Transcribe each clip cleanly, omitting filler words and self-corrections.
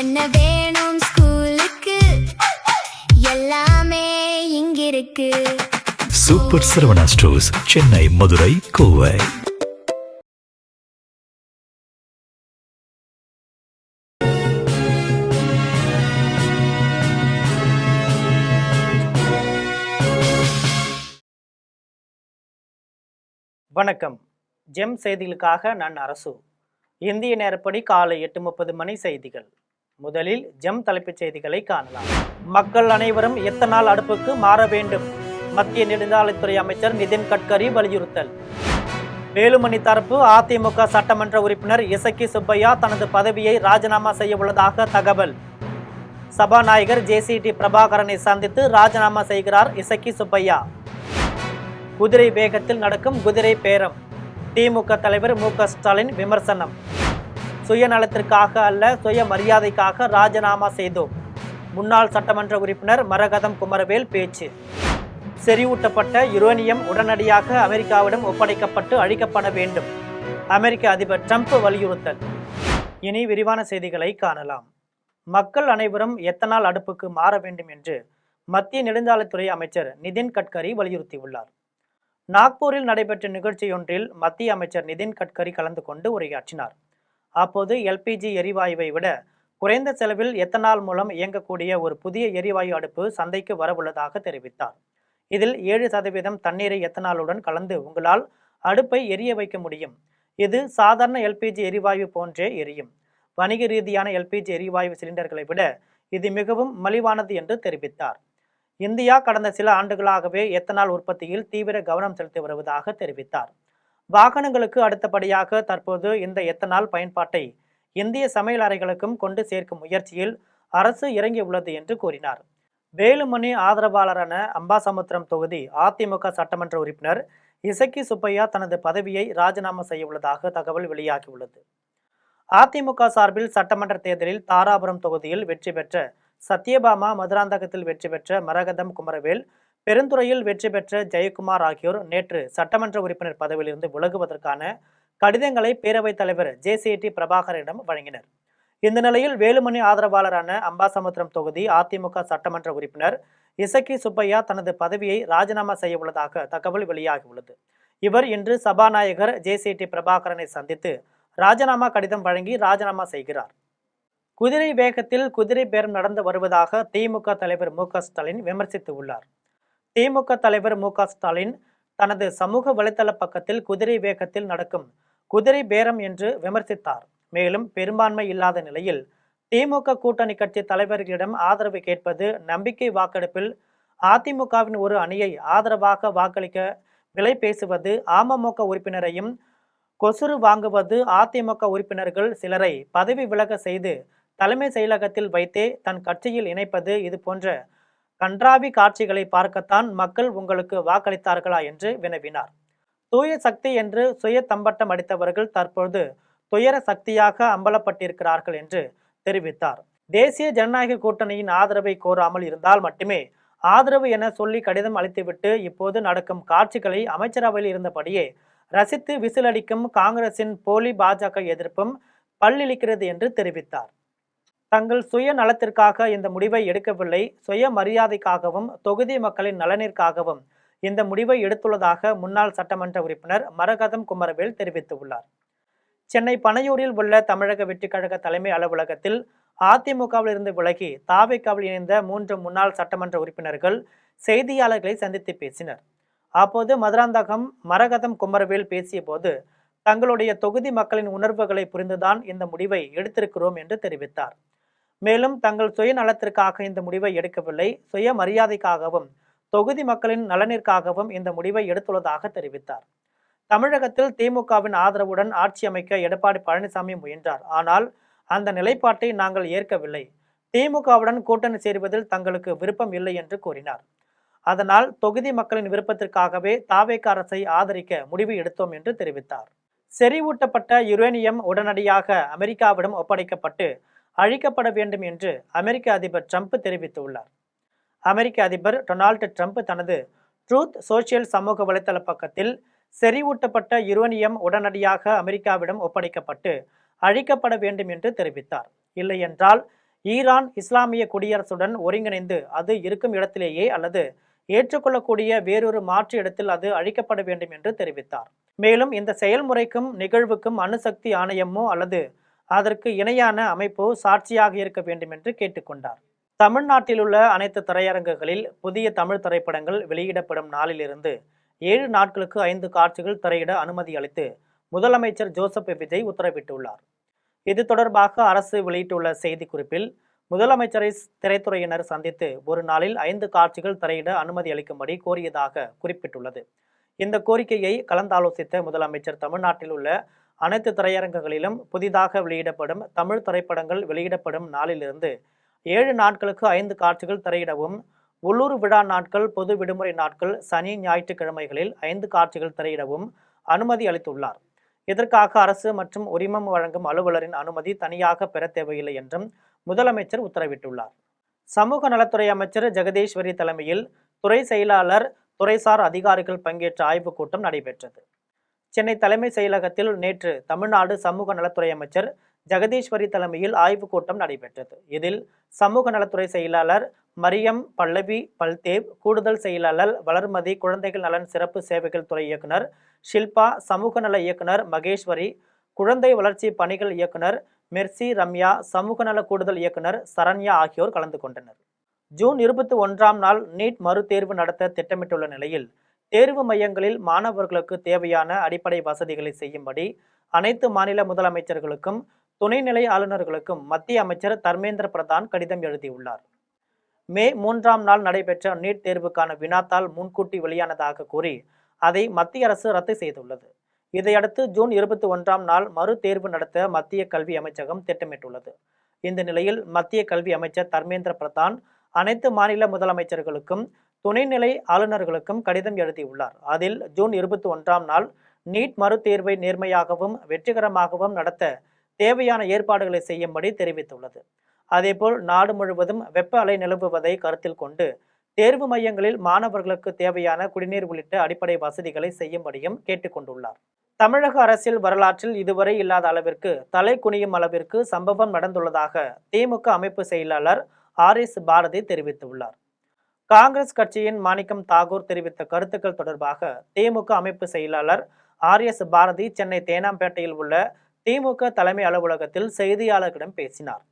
என்ன வேணும் ஸ்கூலுக்கு எல்லாமே இங்கிருக்கு. Super Saravana stores, Chennai, Madurai, Kovai. வணக்கம். ஜெம் செய்திகளுக்காக நான் அரசு. இந்திய நேரப்படி காலை 8:30 மணி செய்திகள். முதலில் ஜெம் தலைப்புச் செய்திகளை காணலாம். மக்கள் அனைவரும் எத்தனால் அடுப்புக்கு மாற வேண்டும். மத்திய நெடுஞ்சாலைத்துறை அமைச்சர் நிதின் கட்கரி வலியுறுத்தல். வேலுமணி தரப்பு அதிமுக சட்டமன்ற உறுப்பினர் இசக்கி சுப்பையா தனது பதவியை ராஜினாமா செய்ய உள்ளதாக தகவல். சபாநாயகர் ஜேசிடி பிரபாகரனை சந்தித்து ராஜினாமா செய்கிறார் இசக்கி சுப்பையா. குதிரை வேகத்தில் நடக்கும் குதிரை பேரம். திமுக தலைவர் மு.க. ஸ்டாலின் விமர்சனம். சுயநலத்திற்காக அல்ல, சுய மரியாதைக்காக ராஜினாமா செய்தோம். முன்னாள் சட்டமன்ற உறுப்பினர் மரகதம் குமரவேல் பேச்சு. செறிவூட்டப்பட்ட யுரேனியம் உடனடியாக அமெரிக்காவிடம் ஒப்படைக்கப்பட்டு அழிக்கப்பட வேண்டும். அமெரிக்க அதிபர் ட்ரம்ப் வலியுறுத்தல். இனி விரிவான செய்திகளை காணலாம். மக்கள் அனைவரும் எத்தனால் அடுப்புக்கு மாற வேண்டும் என்று மத்திய நெடுஞ்சாலைத்துறை அமைச்சர் நிதின் கட்கரி வலியுறுத்தியுள்ளார். நாக்பூரில் நடைபெற்ற நிகழ்ச்சியொன்றில் மத்திய அமைச்சர் நிதின் கட்கரி கலந்து கொண்டு உரையாற்றினார். அப்போது எல்பிஜி எரிவாயுவை விட குறைந்த செலவில் எத்தனால் மூலம் இயங்கக்கூடிய ஒரு புதிய எரிவாயு அடுப்பு சந்தைக்கு வரவுள்ளதாக தெரிவித்தார். இதில் 7% தண்ணீரை எத்தனாலுடன் கலந்து உங்களால் அடுப்பை எரிய வைக்க முடியும். இது சாதாரண எல்பிஜி எரிவாயு போன்றே எரியும். வணிக ரீதியான எல்பிஜி எரிவாயு சிலிண்டர்களை விட இது மிகவும் மலிவானது என்று தெரிவித்தார். இந்தியா கடந்த சில ஆண்டுகளாகவே எத்தனால் உற்பத்தியில் தீவிர கவனம் செலுத்தி வருவதாக தெரிவித்தார். வாகனங்களுக்கு அடுத்தபடியாக தற்போது இந்த எத்தனால் பயன்பாட்டை இந்திய சமையல் அறைகளுக்கும் கொண்டு சேர்க்கும் முயற்சியில் அரசு இறங்கியுள்ளது என்று கூறினார். வேலுமணி ஆதரவாளரான அம்பாசமுத்திரம் தொகுதி அதிமுக சட்டமன்ற உறுப்பினர் இசக்கி சுப்பையா தனது பதவியை ராஜினாமா செய்ய உள்ளதாக தகவல் வெளியாகியுள்ளது. அதிமுக சார்பில் சட்டமன்ற தேர்தலில் தாராபுரம் தொகுதியில் வெற்றி பெற்ற சத்யபாமா, மதுராந்தகத்தில் வெற்றி பெற்ற மரகதம் குமரவேல், பெருந்துறையில் வெற்றி பெற்ற ஜெயக்குமார் ஆகியோர் நேற்று சட்டமன்ற உறுப்பினர் பதவியிலிருந்து விலகுவதற்கான கடிதங்களை பேரவைத் தலைவர் ஜேசிடி பிரபாகரிடம் வழங்கினர். இந்த நிலையில் வேலுமணி ஆதரவாளரான அம்பாசமுத்திரம் தொகுதி அதிமுக சட்டமன்ற உறுப்பினர் இசக்கி சுப்பையா தனது பதவியை ராஜினாமா செய்ய உள்ளதாக தகவல் வெளியாகியுள்ளது. இவர் இன்று சபாநாயகர் ஜேசிடி பிரபாகரனை சந்தித்து ராஜினாமா கடிதம் வழங்கி ராஜினாமா செய்கிறார். குதிரை வேகத்தில் குதிரை பேரம் நடந்து வருவதாக திமுக தலைவர் மு.க. ஸ்டாலின் விமர்சித்து உள்ளார். திமுக தலைவர் மு.க. ஸ்டாலின் தனது சமூக வலைதள பக்கத்தில் குதிரை வேகத்தில் நடக்கும் குதிரை பேரம் என்று விமர்சித்தார். மேலும் பெரும்பான்மை இல்லாத நிலையில் திமுக கூட்டணி கட்சி தலைவர்களிடம் ஆதரவு கேட்பது, நம்பிக்கை வாக்கெடுப்பில் அதிமுகவின் ஒரு அணியை ஆதரவாக வாக்களிக்க விலை பேசுவது, அமமுக உறுப்பினரையும் கொசுறு வாங்குவது, அதிமுக உறுப்பினர்கள் சிலரை பதவி விலக செய்து தலைமை செயலகத்தில் வைத்தே தன் கட்சியில் இணைப்பது, இது போன்ற கன்றாவி காட்சிகளை பார்க்கத்தான் மக்கள் உங்களுக்கு வாக்களித்தார்களா என்று வினவினார். தூய சக்தி என்று சுய தம்பட்டம் அடித்தவர்கள் தற்பொழுது துயர சக்தியாக அம்பலப்பட்டிருக்கிறார்கள் என்று தெரிவித்தார். தேசிய ஜனநாயக கூட்டணியின் ஆதரவை கோராமல் இருந்தால் மட்டுமே ஆதரவு என சொல்லி கடிதம் அளித்துவிட்டு இப்போது நடக்கும் காட்சிகளை அமைச்சரவையில் இருந்தபடியே ரசித்து விசிலடிக்கும் காங்கிரசின் போலி பாஜக எதிர்ப்பும் பல்லிழிக்கிறது என்று தெரிவித்தார். தங்கள் சுய நலத்திற்காக இந்த முடிவை எடுக்கவில்லை, சுய மரியாதைக்காகவும் தொகுதி மக்களின் நலனிற்காகவும் இந்த முடிவை எடுத்துள்ளதாக முன்னாள் சட்டமன்ற உறுப்பினர் மரகதம் குமரவேல் தெரிவித்துள்ளார். சென்னை பனையூரில் உள்ள தமிழக வெற்றிக் கழக தலைமை அலுவலகத்தில் அதிமுகவில் இருந்து விலகி தாவேக்காவில் இணைந்த 3 முன்னாள் சட்டமன்ற உறுப்பினர்கள் செய்தியாளர்களை சந்தித்து பேசினர். அப்போது மதுராந்தகம் மரகதம் குமரவேல் பேசிய போது தங்களுடைய தொகுதி மக்களின் உணர்வுகளை புரிந்துதான் இந்த முடிவை எடுத்திருக்கிறோம் என்று தெரிவித்தார். மேலும் தங்கள் சுயநலத்திற்காக இந்த முடிவை எடுக்கவில்லை, சுய மரியாதைக்காகவும் தொகுதி மக்களின் நலனிற்காகவும் இந்த முடிவை எடுத்துள்ளதாக தெரிவித்தார். தமிழகத்தில் திமுகவின் ஆதரவுடன் ஆட்சி அமைக்க எடப்பாடி பழனிசாமி முயன்றார். ஆனால் அந்த நிலைப்பாட்டை நாங்கள் ஏற்கவில்லை. திமுகவுடன் கூட்டணி சேருவதில் தங்களுக்கு விருப்பம் இல்லை என்று கூறினார். அதனால் தொகுதி மக்களின் விருப்பத்திற்காகவே தாவேக அரசை ஆதரிக்க முடிவு எடுத்தோம் என்று தெரிவித்தார். செறிவூட்டப்பட்ட யுரேனியம் உடனடியாக அமெரிக்காவிடம் ஒப்படைக்கப்பட்டு அழிக்கப்பட வேண்டும் என்று அமெரிக்க அதிபர் ட்ரம்ப் தெரிவித்துள்ளார். அமெரிக்க அதிபர் டொனால்டு ட்ரம்ப் தனது ட்ரூத் சோஷியல் சமூக வலைதள பக்கத்தில் செறிவூட்டப்பட்ட யுரேனியம் உடனடியாக அமெரிக்காவிடம் ஒப்படைக்கப்பட்டு அழிக்கப்பட வேண்டும் என்று தெரிவித்தார். இல்லையென்றால் ஈரான் இஸ்லாமிய குடியரசுடன் ஒருங்கிணைந்து அது இருக்கும் இடத்திலேயே அல்லது ஏற்றுக்கொள்ளக்கூடிய வேறொரு மாற்று இடத்தில் அது அழிக்கப்பட வேண்டும் என்று தெரிவித்தார். மேலும் இந்த செயல்முறைக்கும் நிகழ்வுக்கும் அணுசக்தி ஆணையமோ அல்லது அதற்கு இணையான அமைப்போ சாட்சியாக இருக்க வேண்டும் என்று கேட்டுக்கொண்டார். தமிழ்நாட்டில் உள்ள அனைத்து திரையரங்குகளில் புதிய தமிழ் திரைப்படங்கள் வெளியிடப்படும் நாளிலிருந்து 7 நாட்களுக்கு 5 காட்சிகள் திரையிட அனுமதி அளித்து முதலமைச்சர் ஜோசப் விஜய் உத்தரவிட்டுள்ளார். இது தொடர்பாக அரசு வெளியிட்டுள்ள செய்திக்குறிப்பில் முதலமைச்சரை திரைத்துறையினர் சந்தித்து ஒரு நாளில் 5 காட்சிகள் திரையிட அனுமதி அளிக்கும்படி கோரியதாக குறிப்பிட்டுள்ளது. இந்த கோரிக்கையை கலந்தாலோசித்த முதலமைச்சர் தமிழ்நாட்டில் உள்ள அனைத்து திரையரங்குகளிலும் புதிதாக வெளியிடப்படும் தமிழ் திரைப்படங்கள் வெளியிடப்படும் நாளிலிருந்து 7 நாட்களுக்கு 5 காட்சிகள் திரையிடவும், உள்ளூர் விழா நாட்கள், பொது விடுமுறை நாட்கள், சனி ஞாயிற்றுக்கிழமைகளில் 5 காட்சிகள் திரையிடவும் அனுமதி அளித்துள்ளார். இதற்காக அரசு மற்றும் உரிமம் வழங்கும் அலுவலரின் அனுமதி தனியாக பெற தேவையில்லை என்றும் முதலமைச்சர் உத்தரவிட்டுள்ளார். சமூக நலத்துறை அமைச்சர் ஜெகதீஸ்வரி தலைமையில் துறை செயலாளர், துறைசார் அதிகாரிகள் பங்கேற்ற ஆய்வுக் கூட்டம் நடைபெற்றது. சென்னை தலைமை செயலகத்தில் நேற்று தமிழ்நாடு சமூக நலத்துறை அமைச்சர் ஜெகதீஸ்வரி தலைமையில் ஆய்வுக் கூட்டம் நடைபெற்றது. இதில் சமூக நலத்துறை செயலாளர் மரியம் பல்லவி பல்தேவ், கூடுதல் செயலாளர் வளர்மதி, குழந்தைகள் நலன் சிறப்பு சேவைகள் துறை இயக்குனர் ஷில்பா, சமூக நல இயக்குனர் மகேஸ்வரி, குழந்தை வளர்ச்சி பணிகள் இயக்குனர் மெர்சி ரம்யா, சமூக நல கூடுதல் இயக்குனர் சரண்யா ஆகியோர் கலந்து கொண்டனர். ஜூன் 21ஆம் நாள் நீட் மறுதேர்வு நடத்த திட்டமிட்டுள்ள நிலையில் தேர்வு மையங்களில் மாணவர்களுக்கு தேவையான அடிப்படை வசதிகளை செய்யும்படி அனைத்து மாநில முதலமைச்சர்களுக்கும் துணைநிலை ஆளுநர்களுக்கும் மத்திய அமைச்சர் தர்மேந்திர பிரதான் கடிதம் எழுதியுள்ளார். மே 3ஆம் நாள் நடைபெற்ற நீட் தேர்வுக்கான வினாத்தாள் முன்கூட்டி வெளியானதாக கூறி அதை மத்திய அரசு ரத்து செய்துள்ளது. இதையடுத்து ஜூன் 21ஆம் நாள் மறு தேர்வு நடத்த மத்திய கல்வி அமைச்சகம் திட்டமிட்டுள்ளது. இந்த நிலையில் மத்திய கல்வி அமைச்சர் தர்மேந்திர பிரதான் அனைத்து மாநில முதலமைச்சர்களுக்கும் துணைநிலை ஆளுநர்களுக்கும் கடிதம் எழுதியுள்ளார். அதில் ஜூன் 21ஆம் நாள் நீட் மறு தேர்வை நேர்மையாகவும் வெற்றிகரமாகவும் நடத்த தேவையான ஏற்பாடுகளை செய்யும்படி தெரிவித்துள்ளது. அதேபோல் நாடு முழுவதும் வெப்ப அலை நிலவுவதை கருத்தில் கொண்டு தேர்வு மையங்களில் மாணவர்களுக்கு தேவையான குடிநீர் உள்ளிட்ட அடிப்படை வசதிகளை செய்யும்படியும் கேட்டுக்கொண்டுள்ளார். தமிழக அரசியல் வரலாற்றில் இதுவரை இல்லாத அளவிற்கு தலை குனியும் அளவிற்கு சம்பவம் நடந்துள்ளதாக திமுக அமைப்பு செயலாளர் RS பாரதி தெரிவித்துள்ளார். காங்கிரஸ் கட்சியின் மாணிக்கம் தாகூர் தெரிவித்த கருத்துக்கள் தொடர்பாக திமுக அமைப்பு செயலாளர் RS பாரதி சென்னை தேனாம்பேட்டையில் உள்ள திமுக தலைமை அலுவலகத்தில் செய்தியாளர்களிடம் பேசினார்.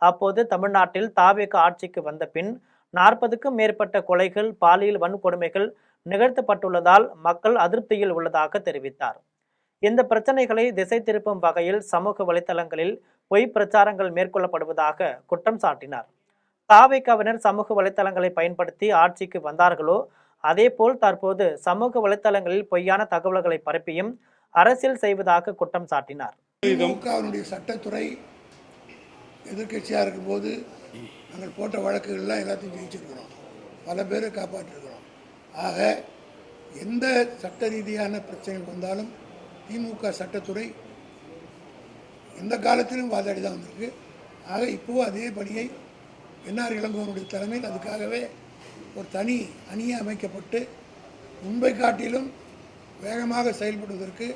அப்போது தமிழ்நாட்டில் தாவேக ஆட்சிக்கு வந்த பின் 40க்கும் மேற்பட்ட கொலைகள், பாலியல் வன்கொடுமைகள் நிகழ்த்தப்பட்டுள்ளதால் மக்கள் அதிருப்தியில் உள்ளதாக தெரிவித்தார். இந்த பிரச்சனைகளை திசை திருப்பும் வகையில் சமூக வலைதளங்களில் பொய் பிரச்சாரங்கள் மேற்கொள்ளப்படுவதாக குற்றம் சாட்டினார். தாவேகாவினர் சமூக வலைதளங்களை பயன்படுத்தி ஆட்சிக்கு வந்தார்களோ அதேபோல் தற்போது சமூக வலைதளங்களில் பொய்யான தகவல்களை பரப்பியும் அரசியல் செய்வதாக குற்றம் சாட்டினார். திமுகவினுடைய சட்டத்துறை எதிர்கட்சியாக இருக்கும்போது நாங்கள் போட்ட வழக்குகள்லாம் எல்லாத்தையும் ஜெயிச்சிருக்கிறோம், பல பேரை காப்பாற்றிருக்கிறோம். ஆக எந்த சட்ட ரீதியான பிரச்சனைகள் வந்தாலும் திமுக சட்டத்துறை எந்த காலத்திலும் வாதாடி தான் வந்திருக்கு. ஆக இப்போது அதே பணியை என்ஆர் இளங்கோவனுடைய தலைமையில் அதுக்காகவே ஒரு தனி அணியை அமைக்கப்பட்டு முன்பை காட்டிலும் வேகமாக செயல்படுவதற்கு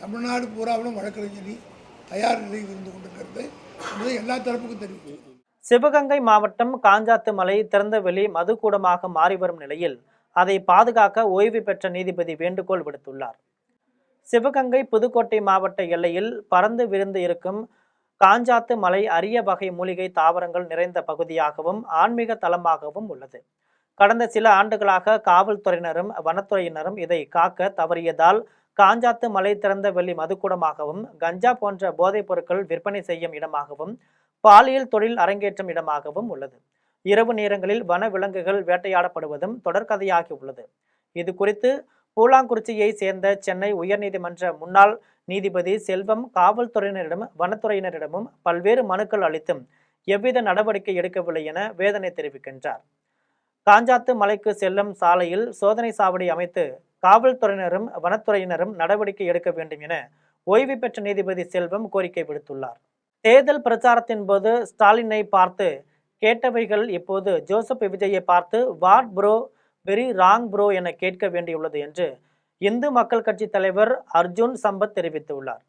தமிழ்நாடு பூராவிலும் வழக்கறிஞர் தயார் நிலையில் இருந்து கொண்டிருக்கிறது என்பதை எல்லா தரப்புக்கும் தெரிவிக்கும். சிவகங்கை மாவட்டம் காஞ்சாத்து மலை திறந்தவெளி மதுக்கூடமாக மாறி வரும் நிலையில் அதை பாதுகாக்க ஓய்வு பெற்ற நீதிபதி வேண்டுகோள் விடுத்துள்ளார். சிவகங்கை புதுக்கோட்டை மாவட்ட எல்லையில் பறந்து விரிந்து இருக்கும் காஞ்சாத்து மலை அரிய வகை மூலிகை தாவரங்கள் நிறைந்த பகுதியாகவும் ஆன்மீக தலமாகவும் உள்ளது. கடந்த சில ஆண்டுகளாக காவல்துறையினரும் வனத்துறையினரும் இதை காக்க தவறியதால் காஞ்சாத்து மலை திறந்த வெளி மதுக்கூடமாகவும், கஞ்சா போன்ற போதைப் பொருட்கள் விற்பனை செய்யும் இடமாகவும், பாலியல் தொழில் அரங்கேற்றும் இடமாகவும் உள்ளது. இரவு நேரங்களில் வன விலங்குகள் வேட்டையாடப்படுவதும் தொடர்கதையாகி உள்ளது. இது குறித்து பூலாங்குறிச்சியை சேர்ந்த சென்னை உயர்நீதிமன்ற முன்னாள் நீதிபதி செல்வம் காவல்துறையினரிடம் வனத்துறையினரிடமும் பல்வேறு மனுக்கள் அளித்தும் எவ்வித நடவடிக்கை எடுக்கவில்லை என வேதனை தெரிவிக்கின்றார். காஞ்சாத்து மலைக்கு செல்லும் சாலையில் சோதனை சாவடி அமைத்து காவல்துறையினரும் வனத்துறையினரும் நடவடிக்கை எடுக்க வேண்டும் என ஓய்வு பெற்ற நீதிபதி செல்வம் கோரிக்கை விடுத்துள்ளார். தேர்தல் பிரச்சாரத்தின் போது ஸ்டாலினை பார்த்து கேட்டவைகள் இப்போது ஜோசப் விஜயை பார்த்து what bro, very wrong bro என கேட்க வேண்டியுள்ளது என்று இந்து மக்கள் கட்சி தலைவர் அர்ஜுன் சம்பத் தெரிவித்துள்ளார்.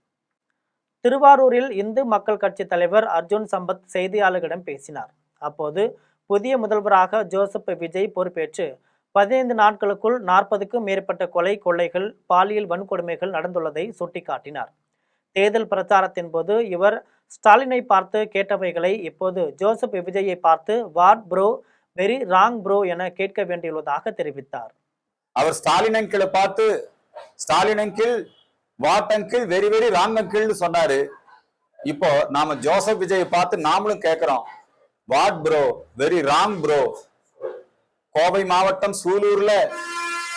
திருவாரூரில் இந்து மக்கள் கட்சி தலைவர் அர்ஜுன் சம்பத் செய்தியாளர்களிடம் பேசினார். அப்போது புதிய முதல்வராக ஜோசப் விஜய் பொறுப்பேற்று 15 நாட்களுக்குள் 40க்கும் மேற்பட்ட கொலை, கொள்ளைகள், பாலியல் வன்கொடுமைகள் நடந்துள்ளதை சுட்டிக்காட்டினார். தேர்தல் பிரச்சாரத்தின் போது இவர் ஸ்டாலினை பார்த்து கேட்டவைகளை இப்போது ஜோசப் விஜயை பார்த்து what bro, very wrong bro என கேட்க வேண்டியுள்ளதாக தெரிவித்தார். அவர் ஸ்டாலின் அங்கிளை பார்த்து Stalin uncle, what uncle, very very wrong அங்கிள்னு சொன்னாரு. இப்போ நாம ஜோசப் விஜயை பார்த்து நாமளும் கேட்கிறோம், what bro, very wrong bro. Kovai மாவட்டம் சூலூர்ல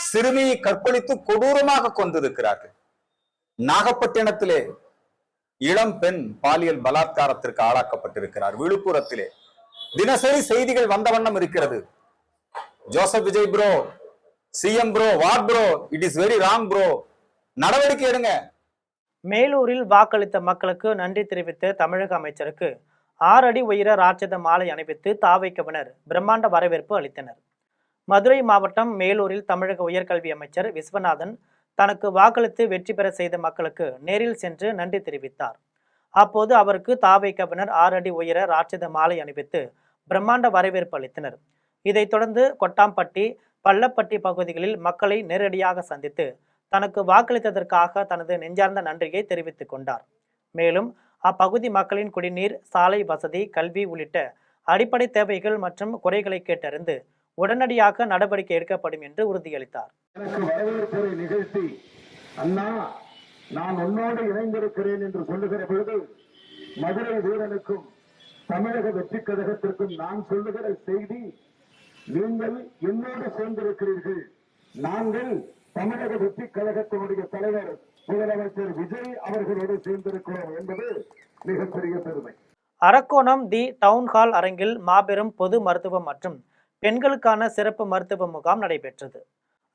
சிறுமியை கற்பழித்து கொடூரமாக கொண்டிருக்கிறார்கள். நாகப்பட்டினத்திலே இளம் பெண் பாலியல் பலாத்காரத்திற்கு ஆளாக்கப்பட்டிருக்கிறார். விழுப்புரத்திலே தினசரி செய்திகள் வந்த வண்ணம் இருக்கிறது. Joseph Vijay bro, CM bro, what bro, it is very wrong bro, நடவடிக்கை எடுங்க. மேலூரில் வாக்களித்த மக்களுக்கு நன்றி தெரிவித்த தமிழக அமைச்சருக்கு 6 அடி உயர ராட்சத மாலை அணிவித்து தாவைக்கவினர் பிரம்மாண்ட வரவேற்பு அளித்தனர். மதுரை மாவட்டம் மேலூரில் தமிழக உயர்கல்வி அமைச்சர் விஸ்வநாதன் தனக்கு வாக்களித்து வெற்றி பெற செய்த மக்களுக்கு நேரில் சென்று நன்றி தெரிவித்தார். அப்போது அவருக்கு தாவைக்கவினர் 6 அடி உயர ராட்சத மாலை அணிவித்து பிரம்மாண்ட வரவேற்பு அளித்தனர். இதைத் தொடர்ந்து கொட்டாம்பட்டி, பள்ளப்பட்டி பகுதிகளில் மக்களை நேரடியாக சந்தித்து தனக்கு வாக்களித்ததற்காக தனது நெஞ்சார்ந்த நன்றியை தெரிவித்துக் கொண்டார். மேலும் அப்பகுதி மக்களின் குடிநீர், சாலை வசதி, கல்வி உள்ளிட்ட அடிப்படை தேவைகள் மற்றும் குறைகளை கேட்டறிந்து உடனடியாக நடவடிக்கை எடுக்கப்படும் என்று உறுதியளித்தார். எனக்கு வரவேற்புரை நிகழ்த்தி, அண்ணா நான் உன்னோடு இணைந்திருக்கிறேன் என்று சொல்லுகிற பொழுது மதுரை வீரனுக்கும் தமிழக வெற்றி கழகத்திற்கும் நான் சொல்லுகிற செய்தி, நீங்கள் என்னோடு சேர்ந்திருக்கிறீர்கள், நாங்கள் தமிழக வெற்றி கழகத்தினுடைய தலைவர் முதலமைச்சர் விஜய் அவர்களோடு சேர்ந்திருக்கிறோம் என்பது மிகப்பெரிய பெருமை. அரக்கோணம் தி டவுன் ஹால் அரங்கில் மாபெரும் பொது மருத்துவம் மற்றும் பெண்களுக்கான சிறப்பு மருத்துவ முகாம் நடைபெற்றது.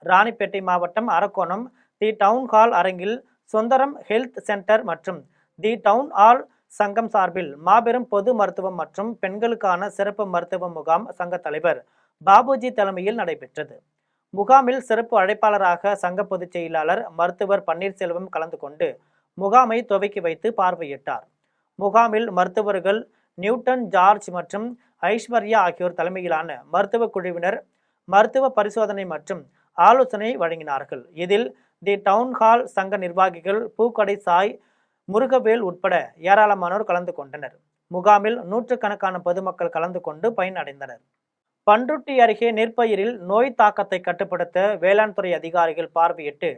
ராணிப்பேட்டை மாவட்டம் அரக்கோணம் தி டவுன் ஹால் அரங்கில் சுந்தரம் ஹெல்த் சென்டர் மற்றும் தி டவுன் ஹால் சங்கம் சார்பில் மாபெரும் பொது மருத்துவம் மற்றும் பெண்களுக்கான சிறப்பு மருத்துவ முகாம் சங்க தலைவர் பாபுஜி தலைமையில் நடைபெற்றது. முகாமில் சிறப்பு அழைப்பாளராக சங்க பொதுச் செயலாளர் மருத்துவர் பன்னீர்செல்வம் கலந்து கொண்டு முகாமை துவக்கி வைத்து பார்வையிட்டார். முகாமில் மருத்துவர்கள் நியூட்டன் ஜார்ஜ் மற்றும் ஐஸ்வர்யா ஆகியோர் தலைமையிலான மருத்துவ குழுவினர் மருத்துவ பரிசோதனை மற்றும் ஆலோசனை வழங்கினார்கள். இதில் தி டவுன் ஹால் சங்க நிர்வாகிகள் பூக்கடை சாய், முருகவேல் உட்பட ஏராளமானோர் கலந்து கொண்டனர். முகாமில் நூற்றுக்கணக்கான பொதுமக்கள் கலந்து கொண்டு பயனடைந்தனர். பண்ருட்டி அருகே நெற்பயிரில் நோய் தாக்கத்தை கட்டுப்படுத்த வேளாண் துறை அதிகாரிகள் பார்வையிட்டு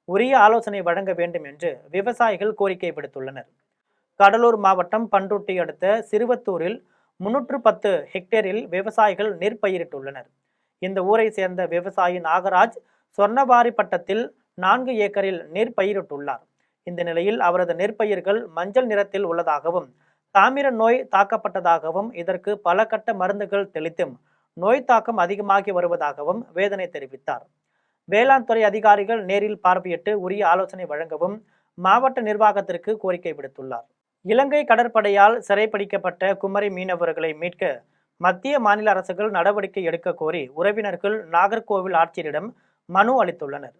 உரிய ஆலோசனை வழங்க வேண்டும் என்று விவசாயிகள் கோரிக்கை விடுத்துள்ளனர். கடலூர் மாவட்டம் பண்ருட்டி அடுத்த சிறுவத்தூரில் 310 ஹெக்டேரில் விவசாயிகள் நெற்பயிரிட்டுள்ளனர். இந்த ஊரை சேர்ந்த விவசாயி நாகராஜ் சொர்ணவாரி பட்டத்தில் 4 ஏக்கரில் நெற்பயிரிட்டுள்ளார். இந்த நிலையில் அவரது நெற்பயிர்கள் மஞ்சள் நிறத்தில் உள்ளதாகவும் தாமிர நோய் தாக்கப்பட்டதாகவும் இதற்கு பல கட்ட மருந்துகள் தெளித்தும் நோய் தாக்கம் அதிகமாகி வருவதாகவும் வேதனை தெரிவித்தார். வேளாண் துறை அதிகாரிகள் நேரில் பார்வையிட்டு உரிய ஆலோசனை வழங்கவும் மாவட்ட நிர்வாகத்திற்கு கோரிக்கை விடுத்துள்ளார். இலங்கை கடற்படையால் சிறைப்பிடிக்கப்பட்ட குமரி மீனவர்களை மீட்க மத்திய மாநில அரசுகள் நடவடிக்கை எடுக்க கோரி உறவினர்கள் நாகர்கோவில் ஆட்சியரிடம் மனு அளித்துள்ளனர்.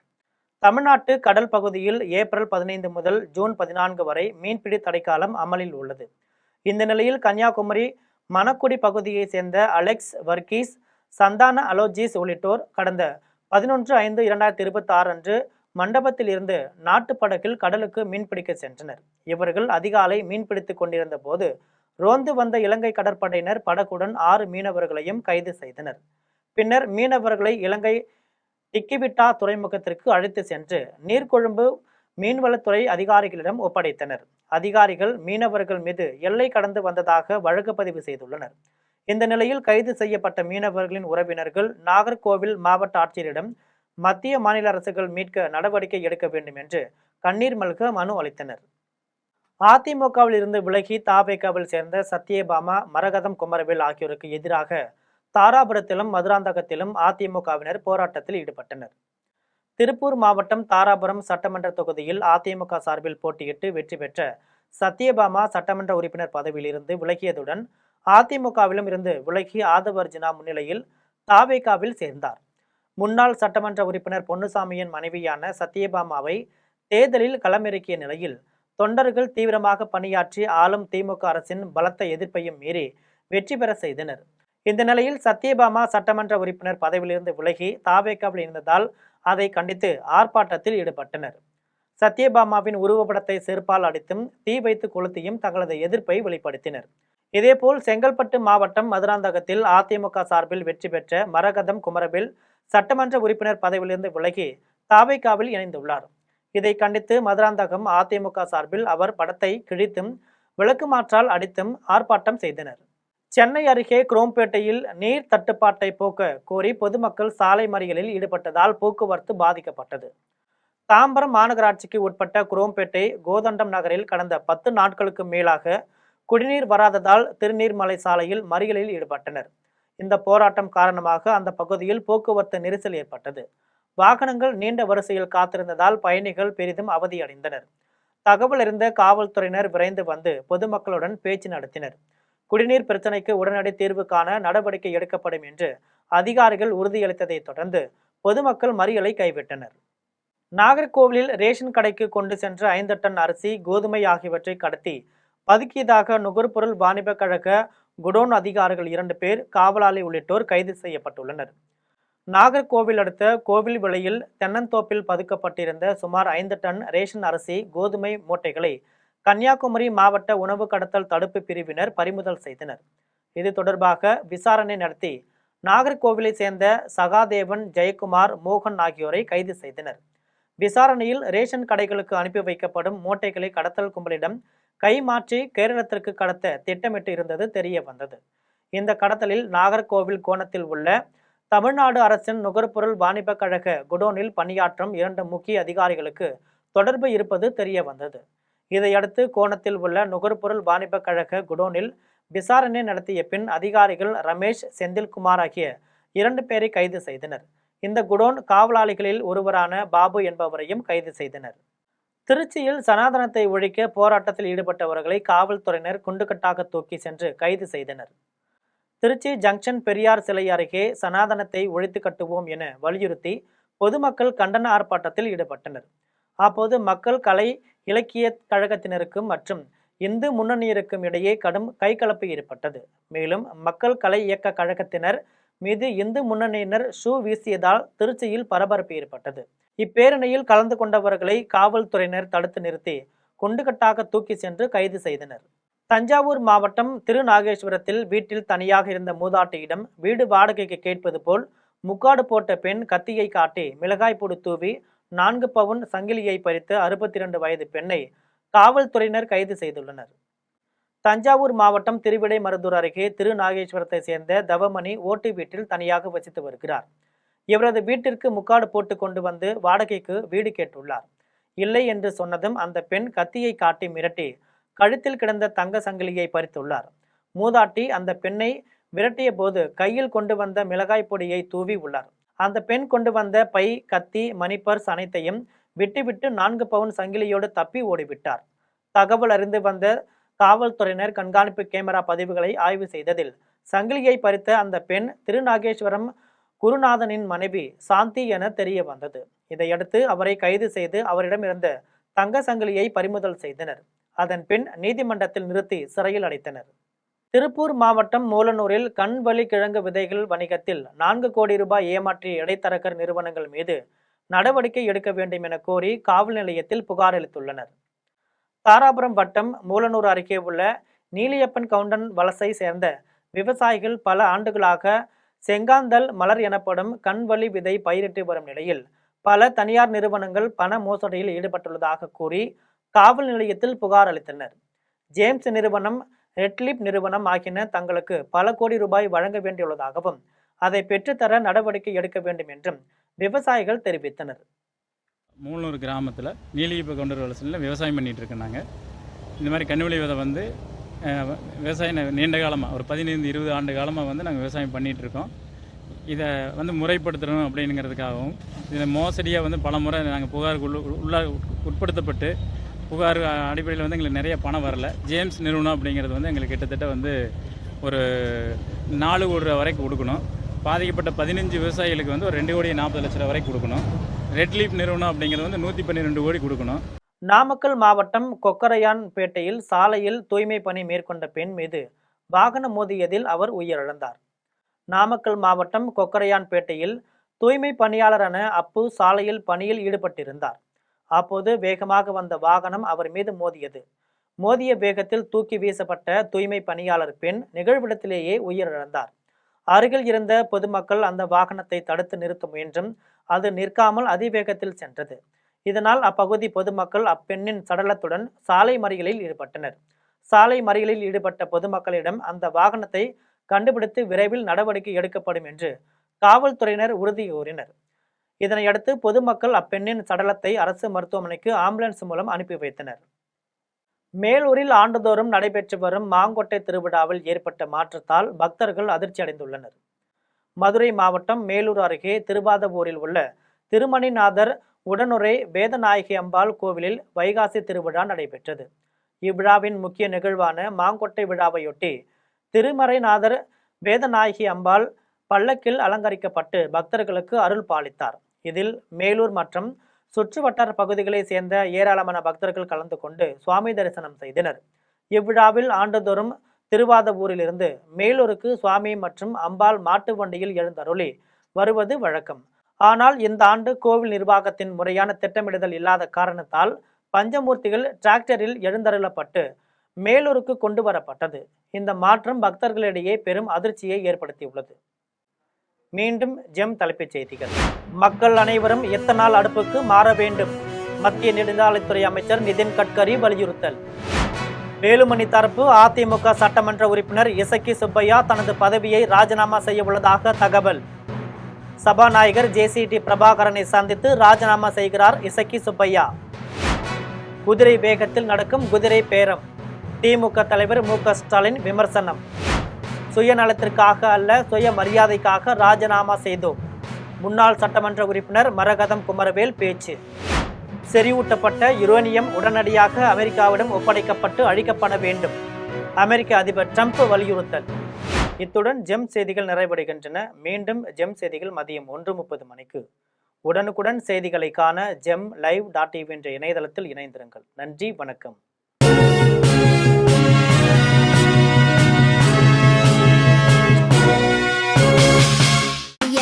தமிழ்நாட்டு கடல் பகுதியில் ஏப்ரல் 15 முதல் ஜூன் 14 வரை மீன்பிடி தடைக்காலம் அமலில் உள்ளது. இந்த நிலையில் கன்னியாகுமரி மணக்குடி பகுதியை சேர்ந்த அலெக்ஸ் வர்கீஸ், சந்தான அலோஜிஸ் உள்ளிட்டோர் கடந்த 11/5/2026 அன்று மண்டபத்தில் இருந்து நாட்டுப்படகில் கடலுக்கு மீன்பிடிக்க சென்றனர். இவர்கள் அதிகாலை மீன்பிடித்துக் கொண்டிருந்த போது ரோந்து வந்த இலங்கை கடற்படையினர் படகுடன் 6 மீனவர்களையும் கைது செய்தனர். பின்னர் மீனவர்களை இலங்கை டிக்கிவிட்டா துறைமுகத்திற்கு அழைத்து சென்று நீர்கொழும்பு மீன்வளத்துறை அதிகாரிகளிடம் ஒப்படைத்தனர். அதிகாரிகள் மீனவர்கள் மீது எல்லை கடந்து வந்ததாக வழக்கு பதிவு செய்துள்ளனர். இந்த நிலையில் கைது செய்யப்பட்ட மீனவர்களின் உறவினர்கள் நாகர்கோவில் மாவட்ட ஆட்சியரிடம் மத்திய மாநில அரசுகள் மீட்க நடவடிக்கை எடுக்க வேண்டும் என்று கண்ணீர் மல்க மனு அளித்தனர். அதிமுகவில் இருந்து விலகி தாவேகாவில் சேர்ந்த சத்யபாமா, மரகதம் குமரவேல் ஆகியோருக்கு எதிராக தாராபுரத்திலும் மதுராந்தகத்திலும் அதிமுகவினர் போராட்டத்தில் ஈடுபட்டனர். திருப்பூர் மாவட்டம் தாராபுரம் சட்டமன்ற தொகுதியில் அதிமுக சார்பில் போட்டியிட்டு வெற்றி பெற்ற சத்யபாமா சட்டமன்ற உறுப்பினர் பதவியில் இருந்து விலகியதுடன் அதிமுகவிலும் இருந்து விலகி ஆதவர்ஜினா முன்னிலையில் தாவேகாவில் சேர்ந்தார். முன்னாள் சட்டமன்ற உறுப்பினர் பொன்னுசாமியின் மனைவியான சத்யபாமாவை தேர்தலில் களமிறக்கிய நிலையில் தொண்டர்கள் தீவிரமாக பணியாற்றி ஆளும் திமுக அரசின் பலத்த எதிர்ப்பையும் மீறி வெற்றி பெற செய்தனர். இந்த நிலையில் சத்யபாமா சட்டமன்ற உறுப்பினர் பதவியிலிருந்து விலகி தாவேக்காவில் இருந்ததால் அதை கண்டித்து ஆர்ப்பாட்டத்தில் ஈடுபட்டனர். சத்யபாமாவின் உருவப்படத்தை செருப்பால் அடித்தும் தீ வைத்து கொளுத்தியும் தங்களது எதிர்ப்பை வெளிப்படுத்தினர். இதேபோல் செங்கல்பட்டு மாவட்டம் மதுராந்தகத்தில் அதிமுக சார்பில் வெற்றி பெற்ற மரகதம் குமரவேல் சட்டமன்ற உறுப்பினர் பதவியிலிருந்து விலகி தாவேக்காவில் இணைந்துள்ளார். இதை கண்டித்து மதுராந்தகம் அதிமுக சார்பில் அவர் படத்தை கிழித்தும் விளக்குமாற்றால் அடித்தும் ஆர்ப்பாட்டம் செய்தனர். சென்னை அருகே குரோம்பேட்டையில் நீர் தட்டுப்பாட்டை போக்க கோரி பொதுமக்கள் சாலை மறியலில் ஈடுபட்டதால் போக்குவரத்து பாதிக்கப்பட்டது. தாம்பரம் மாநகராட்சிக்கு உட்பட்ட குரோம்பேட்டை கோதண்டம் நகரில் கடந்த 10 நாட்களுக்கு மேலாக குடிநீர் வராததால் திருநீர்மலை சாலையில் மறியலில் ஈடுபட்டனர். இந்த போராட்டம் காரணமாக அந்த பகுதியில் போக்குவரத்து நெரிசல் ஏற்பட்டது. வாகனங்கள் நீண்ட வரிசையில் காத்திருந்ததால் பயணிகள் பெரிதும் அவதியடைந்தனர். தகவல் அறிந்த காவல்துறையினர் விரைந்து வந்து பொதுமக்களுடன் பேச்சு நடத்தினர். குடிநீர் பிரச்சினைக்கு உடனடி தீர்வு காண நடவடிக்கை எடுக்கப்படும் என்று அதிகாரிகள் உறுதியளித்ததை தொடர்ந்து பொதுமக்கள் மறியலை கைவிட்டனர். நாகர்கோவிலில் ரேஷன் கடைக்கு கொண்டு சென்ற 5 டன் அரிசி, கோதுமை ஆகியவற்றை கடத்தி பதுக்கியதாக நுகர்பொருள் வாணிப கழக குடோன் அதிகாரிகள் 2 பேர், காவலாளி உள்ளிட்டோர் கைது செய்யப்பட்டுள்ளனர். நாகர்கோவில் அடுத்த கோவில் விலையில் தென்னந்தோப்பில் பதுக்கப்பட்டிருந்த சுமார் 5 டன் ரேஷன் அரிசி, கோதுமை மூட்டைகளை கன்னியாகுமரி மாவட்ட உணவு கடத்தல் தடுப்பு பிரிவினர் பறிமுதல் செய்தனர். இது தொடர்பாக விசாரணை நடத்தி நாகர்கோவிலை சேர்ந்த சகாதேவன், ஜெயக்குமார், மோகன் ஆகியோரை கைது செய்தனர். விசாரணையில் ரேஷன் கடைகளுக்கு அனுப்பி வைக்கப்படும் மூட்டைகளை கடத்தல் கும்பலிடம் கைமாற்றி கேரளத்திற்கு கடத்த திட்டமிட்டு இருந்தது தெரிய வந்தது. இந்த கடத்தலில் நாகர்கோவில் கோணத்தில் உள்ள தமிழ்நாடு அரசின் நுகர்பொருள் வாணிப கழக குடோனில் பணியாற்றும் 2 முக்கிய அதிகாரிகளுக்கு தொடர்பு இருப்பது தெரிய வந்தது. இதையடுத்து கோணத்தில் உள்ள நுகர்பொருள் வாணிப கழக குடோனில் விசாரணை நடத்திய பின் அதிகாரிகள் ரமேஷ், செந்தில்குமார் ஆகிய 2 பேரை கைது செய்தனர். இந்த குடோன் காவலாளிகளில் ஒருவரான பாபு என்பவரையும் கைது செய்தனர். திருச்சியில் சனாதனத்தை ஒழிக்க போராட்டத்தில் ஈடுபட்டவர்களை காவல்துறையினர் குண்டுகட்டாக தூக்கி சென்று கைது செய்தனர். திருச்சி ஜங்ஷன் பெரியார் சிலை அருகே சனாதனத்தை ஒழித்து கட்டுவோம் என வலியுறுத்தி பொதுமக்கள் கண்டன ஆர்ப்பாட்டத்தில் ஈடுபட்டனர். அப்போது மக்கள் கலை இலக்கிய கழகத்தினருக்கும் மற்றும் இந்து முன்னணியினருக்கும் இடையே கடும் கைகலப்பு ஏற்பட்டது. மேலும் மக்கள் கலை இயக்க கழகத்தினர் மீது இந்து முன்னணியினர் ஷூ வீசியதால் திருச்சியில் பரபரப்பு ஏற்பட்டது. இப்பேரணியில் கலந்து கொண்டவர்களை காவல்துறையினர் தடுத்து நிறுத்தி குண்டுகட்டாக தூக்கி சென்று கைது செய்தனர். தஞ்சாவூர் மாவட்டம் திருநாகேஸ்வரத்தில் வீட்டில் தனியாக இருந்த மூதாட்டியிடம் வீடு வாடகைக்கு கேட்பது போல் முக்காடு போட்ட பெண் கத்தியை காட்டி மிளகாய்பொடி தூவி 4 பவுன் சங்கிலியை பறித்த 62 வயது பெண்ணை காவல்துறையினர் கைது செய்துள்ளனர். தஞ்சாவூர் மாவட்டம் திருவிடைமருதூர் அருகே திருநாகேஸ்வரத்தை சேர்ந்த தவமணி ஓட்டு வீட்டில் தனியாக வசித்து வருகிறார். இவரது வீட்டிற்கு முக்காடு போட்டு கொண்டு வந்து வாடகைக்கு வீடு கேட்டுள்ளார். இல்லை என்று சொன்னதும் அந்த பெண் கத்தியை காட்டி மிரட்டி கழுத்தில் கிடந்த தங்க சங்கிலியை பறித்துள்ளார். மூதாட்டி அந்த பெண்ணை விரட்டிய போது கையில் கொண்டு வந்த மிளகாய் பொடியை தூவி உள்ளார். அந்த பெண் கொண்டு வந்த பை, கத்தி, மணிப்பர்ஸ் அனைத்தையும் விட்டுவிட்டு 4 பவுன் சங்கிலியோடு தப்பி ஓடிவிட்டார். தகவல் அறிந்து வந்த காவல்துறையினர் கண்காணிப்பு கேமரா பதிவுகளை ஆய்வு செய்ததில் சங்கிலியை பறித்த அந்த பெண் திருநாகேஸ்வரம் குருநாதனின் மனைவி சாந்தி என தெரிய வந்தது. இதையடுத்து அவரை கைது செய்து அவரிடம் இருந்த தங்க சங்கிலியை பறிமுதல் செய்தனர். அதன் பின் நீதிமன்றத்தில் நிறுத்தி சிறையில் அடைத்தனர். திருப்பூர் மாவட்டம் மூலனூரில் கண்வலி கிழங்கு விதைகள் வணிகத்தில் 4 கோடி ரூபாய் ஏமாற்றிய இடைத்தரகர் நிறுவனங்கள் மீது நடவடிக்கை எடுக்க வேண்டும் என கோரி காவல் நிலையத்தில் புகார் அளித்துள்ளனர். தாராபுரம் வட்டம் மூலனூர் அருகே உள்ள நீலியப்பன் கவுண்டன் வலசை சேர்ந்த விவசாயிகள் பல ஆண்டுகளாக செங்காந்தல் மலர் எனப்படும் கண்வலி விதை பயிரிட்டு வரும் நிலையில் பல தனியார் நிறுவனங்கள் பண மோசடியில் ஈடுபட்டுள்ளதாக கூறி காவல் நிலையத்தில் புகார் அளித்தனர். ஜேம்ஸ் நிறுவனம், ரெட்லிப் நிறுவனம் ஆகியன தங்களுக்கு பல கோடி ரூபாய் வழங்க வேண்டியுள்ளதாகவும் அதை பெற்றுத்தர நடவடிக்கை எடுக்க வேண்டும் என்றும் விவசாயிகள் தெரிவித்தனர். மூலனூர் கிராமத்தில் நீலியப்ப கவுண்டர் வலசையில் விவசாயம் பண்ணிகிட்டு இருக்கோம். நாங்கள் இந்த மாதிரி கண்ணுவலி விதை வந்து விவசாயம் நீண்ட காலமாக ஒரு 15-20 ஆண்டு காலமாக வந்து நாங்கள் விவசாயம் பண்ணிகிட்ருக்கோம். இதை வந்து முறைப்படுத்தணும் அப்படிங்கிறதுக்காகவும் இதில் மோசடியாக வந்து பல முறை நாங்கள் புகாருக்கு உட்படுத்தப்பட்டு புகார் அடிப்படையில் வந்து எங்களுக்கு நிறைய பணம் வரல. ஜேம்ஸ் நிறுவனம் அப்படிங்கிறது வந்து எங்களுக்கு கிட்டத்தட்ட வந்து ஒரு 4 கோடி ரூபா வரைக்கும் கொடுக்கணும். பாதிக்கப்பட்ட 15 விவசாயிகளுக்கு வந்து ஒரு 2 கோடி 40 லட்ச ரூபா வரைக்கும் கொடுக்கணும். ரெட்லீப் நிறுவனம் அப்படிங்கிறது வந்து 112 கோடி கொடுக்கணும். நாமக்கல் மாவட்டம் கொக்கரையான்பேட்டையில் சாலையில் தூய்மை பணி மேற்கொண்ட பெண் மீது வாகனம் மோதியதில் அவர் உயிரிழந்தார். நாமக்கல் மாவட்டம் கொக்கரையான்பேட்டையில் தூய்மை பணியாளரான அப்பு சாலையில் பணியில் ஈடுபட்டிருந்தார். அப்போது வேகமாக வந்த வாகனம் அவர் மீது மோதியது. மோதிய வேகத்தில் தூக்கி வீசப்பட்ட தூய்மை பணியாளர் பெண் நிகழ்விடத்திலேயே உயிரிழந்தார். அருகில் இருந்த பொதுமக்கள் அந்த வாகனத்தை தடுத்து நிறுத்த முயன்றும் அது நிற்காமல் அதிவேகத்தில் சென்றது. இதனால் அப்பகுதி பொதுமக்கள் அப்பெண்ணின் சடலத்துடன் சாலை மறியலில் ஈடுபட்டனர். சாலை மறியலில் ஈடுபட்ட பொதுமக்களிடம் அந்த வாகனத்தை கண்டுபிடித்து விரைவில் நடவடிக்கை எடுக்கப்படும் என்று காவல்துறையினர் உறுதி கூறினர். இதனையடுத்து பொதுமக்கள் அப்பெண்ணின் சடலத்தை அரசு மருத்துவமனைக்கு ஆம்புலன்ஸ் மூலம் அனுப்பி வைத்தனர். மேலூரில் ஆண்டுதோறும் நடைபெற்று வரும் மாங்கொட்டை திருவிழாவில் ஏற்பட்ட மாற்றத்தால் பக்தர்கள் அதிர்ச்சி அடைந்துள்ளனர். மதுரை மாவட்டம் மேலூர் அருகே திருவாதவூரில் உள்ள திருமணிநாதர் உடனுரை வேதநாயகி அம்பாள் கோவிலில் வைகாசி திருவிழா நடைபெற்றது. இவ்விழாவின் முக்கிய நிகழ்வான மாங்கொட்டை விழாவையொட்டி திருமறைநாதர் வேதநாயகி அம்பாள் பல்லக்கில் அலங்கரிக்கப்பட்டு பக்தர்களுக்கு அருள் பாலித்தார். இதில் மேலூர் மற்றும் சுற்றுவட்டார பகுதிகளை சேர்ந்த ஏராளமான பக்தர்கள் கலந்து கொண்டு சுவாமி தரிசனம் செய்தனர். இவ்விழாவில் ஆண்டுதோறும் திருவாதவூரிலிருந்து மேலூருக்கு சுவாமி மற்றும் அம்பாள் மாட்டு வண்டியில் எழுந்தருளி வருவது வழக்கம். ஆனால் இந்த ஆண்டு கோவில் நிர்வாகத்தின் முறையான திட்டமிடுதல் இல்லாத காரணத்தால் பஞ்சமூர்த்திகள் டிராக்டரில் எழுந்தருளப்பட்டு மேலூருக்கு கொண்டு வரப்பட்டது. இந்த மாற்றம் பக்தர்களிடையே பெரும் அதிர்ச்சியை ஏற்படுத்தியுள்ளது. மீண்டும் ஜெம் தலைப்புச் செய்திகள். மக்கள் அனைவரும் எத்தனால் அடுப்புக்கு மாற வேண்டும். மத்திய நெடுஞ்சாலைத்துறை அமைச்சர் நிதின் கட்கரி வலியுறுத்தல். வேலுமணி தரப்பு அதிமுக சட்டமன்ற உறுப்பினர் இசக்கி சுப்பையா தனது பதவியை ராஜினாமா செய்ய உள்ளதாக தகவல். சபாநாயகர் ஜேசிடி பிரபாகரனை சந்தித்து ராஜினாமா செய்கிறார் இசக்கி சுப்பையா. குதிரை வேகத்தில் நடக்கும் குதிரை பேரம். திமுக தலைவர் மு.க. ஸ்டாலின் விமர்சனம். சுயநலத்திற்காக அல்ல சுய மரியாதைக்காக ராஜினாமா செய்தோம். முன்னாள் சட்டமன்ற உறுப்பினர் மரகதம் குமரவேல் பேச்சு. செறிவூட்டப்பட்ட யுரேனியம் உடனடியாக அமெரிக்காவிடம் ஒப்படைக்கப்பட்டு அழிக்கப்பட வேண்டும். அமெரிக்க அதிபர் ட்ரம்ப் வலியுறுத்தல். இத்துடன் ஜெம் செய்திகள் நிறைவடைகின்றன. மீண்டும் ஜெம் செய்திகள் மதியம் 1:30 மணிக்கு. உடனுக்குடன் செய்திகளை காண gemlive.tv என்ற இணையதளத்தில் இணைந்திருங்கள். நன்றி, வணக்கம்.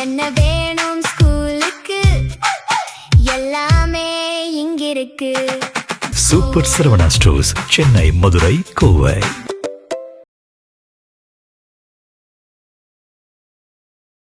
என்ன வேணும் ஸ்கூலுக்கு, எல்லாமே இங்கிருக்கு. Super Saravana stores, Chennai, Madurai, Kovai.